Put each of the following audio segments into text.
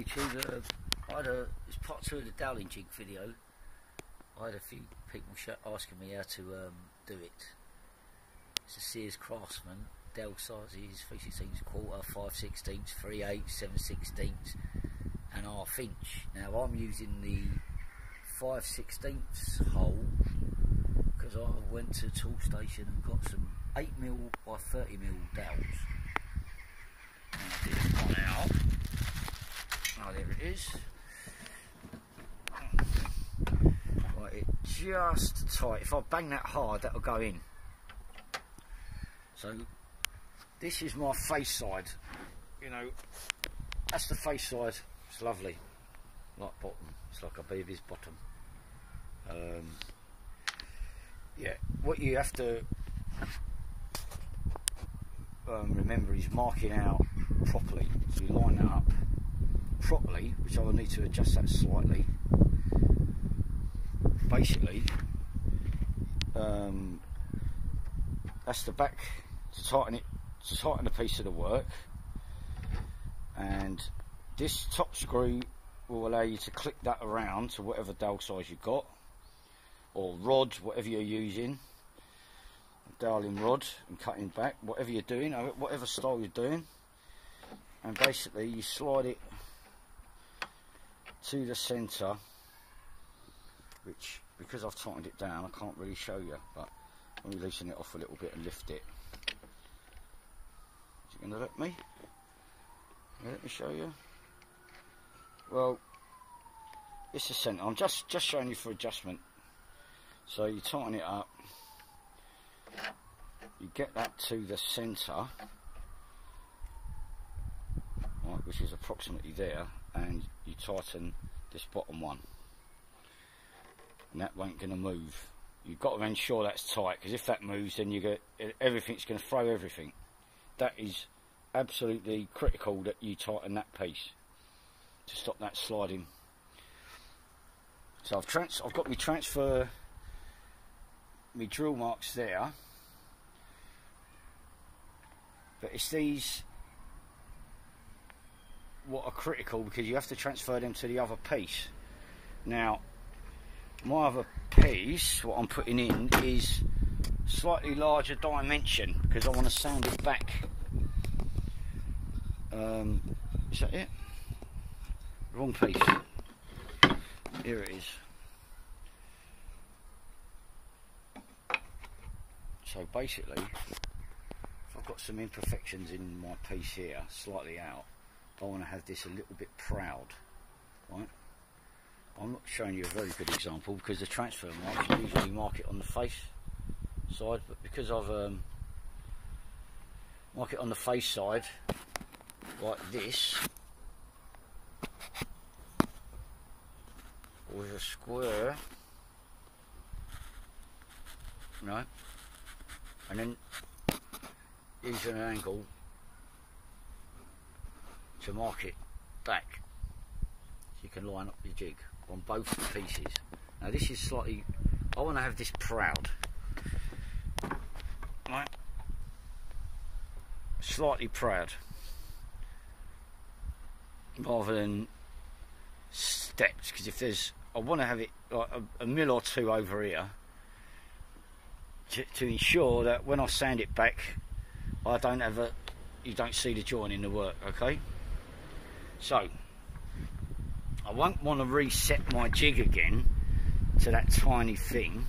YouTube. It's part 2 of the Dowel Jig video. I had a few people asking me how to do it. It's a Sears Craftsman, dowel sizes 3/16 quarter, 5/16, 3/8, 7/16 and 1/2 inch. Now I'm using the 5/16 hole because I went to a tool station and got some 8mm by 30mm dowels. And I did one out. Oh, there it is. Right, it just tight. If I bang that hard, that'll go in. So this is my face side. You know, that's the face side. It's lovely. Like bottom. It's like a baby's bottom. Yeah. What you have to remember is marking out properly. So you line that up properly, which I will need to adjust that slightly. Basically, that's the back to tighten it, to tighten the piece of the work, and this top screw will allow you to click that around to whatever dowel size you've got, or rod, whatever you're using, doweling rod and cutting back, whatever you're doing, whatever style you're doing, and basically you slide it to the centre, which, because I've tightened it down, I can't really show you, but I'm releasing it off a little bit and lift it. Is it going to let me? Let me show you. Well, it's the centre. I'm just showing you for adjustment. So you tighten it up, you get that to the centre, right, which is approximately there, and you tighten this bottom one, and that won't going to move. You've got to ensure that's tight, because if that moves, then you get everything's going to throw everything. That is absolutely critical that you tighten that piece to stop that sliding. So I've got my transfer, my drill marks there, but it's these what are critical, because you have to transfer them to the other piece. Now my other piece, what I'm putting in, is slightly larger dimension because I want to sand it back. Is that it? Wrong piece. Here it is. So basically, if I've got some imperfections in my piece here, slightly out, I want to have this a little bit proud, right? I'm not showing you a very good example because the transfer marks, you usually mark it on the face side, but because I've mark it on the face side like this, with a square, right, and then use an angle to mark it back, so you can line up your jig on both pieces. Now this is slightly, I want to have this proud, right, slightly proud, rather than steps, because if there's, I want to have it like a mil or two over here to ensure that when I sand it back, I don't have a, you don't see the join in the work. Okay, so I won't want to reset my jig again to that tiny thing,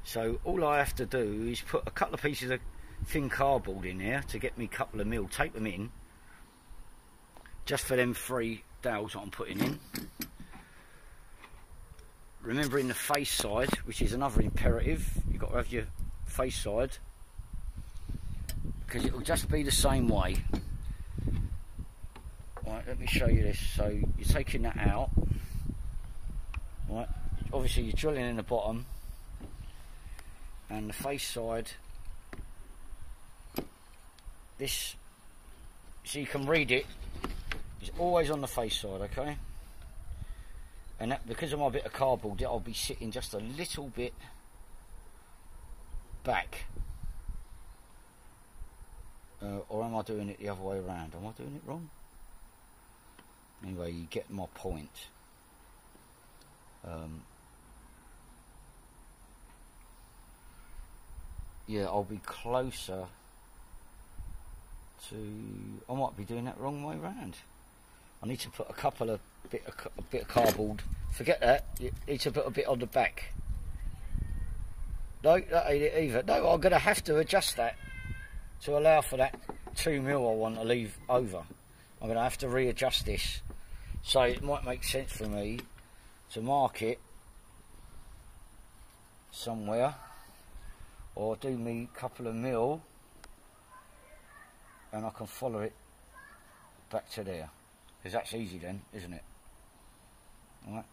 so all I have to do is put a couple of pieces of thin cardboard in there to get me a couple of mil, tape them in, just for them 3 dowels that I'm putting in. Remembering the face side, which is another imperative, you've got to have your face side, because it will just be the same way. Right, let me show you this. So you're taking that out, right, obviously you're drilling in the bottom, and the face side, this, so you can read it, it's always on the face side, okay? And that, because of my bit of cardboard, I'll be sitting just a little bit back. Or am I doing it the other way around? Am I doing it wrong? Anyway, you get my point. Yeah, I'll be closer to... I might be doing that wrong way round. I need to put a bit of cardboard. Forget that. You need to put a bit on the back. No, that ain't it either. No, I'm going to have to adjust that to allow for that 2 mil I want to leave over. I'm going to have to readjust this. So it might make sense for me to mark it somewhere, or do me a couple of mil, and I can follow it back to there. Because that's easy then, isn't it? Alright.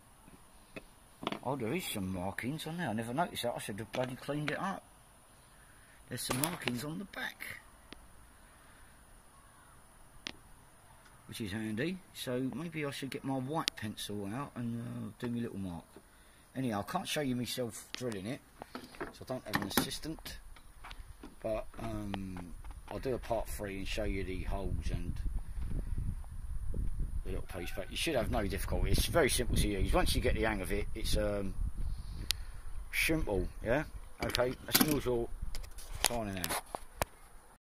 Oh, there is some markings on there. I never noticed that. I should have bloody cleaned it up. There's some markings on the back, which is handy. So maybe I should get my white pencil out and do my little mark. Anyhow, I can't show you myself drilling it, so I don't have an assistant. But I'll do a part 3 and show you the holes and the little piece. But you should have no difficulty. It's very simple to use. Once you get the hang of it, it's simple. Yeah. Okay. That's the nozzle signing out.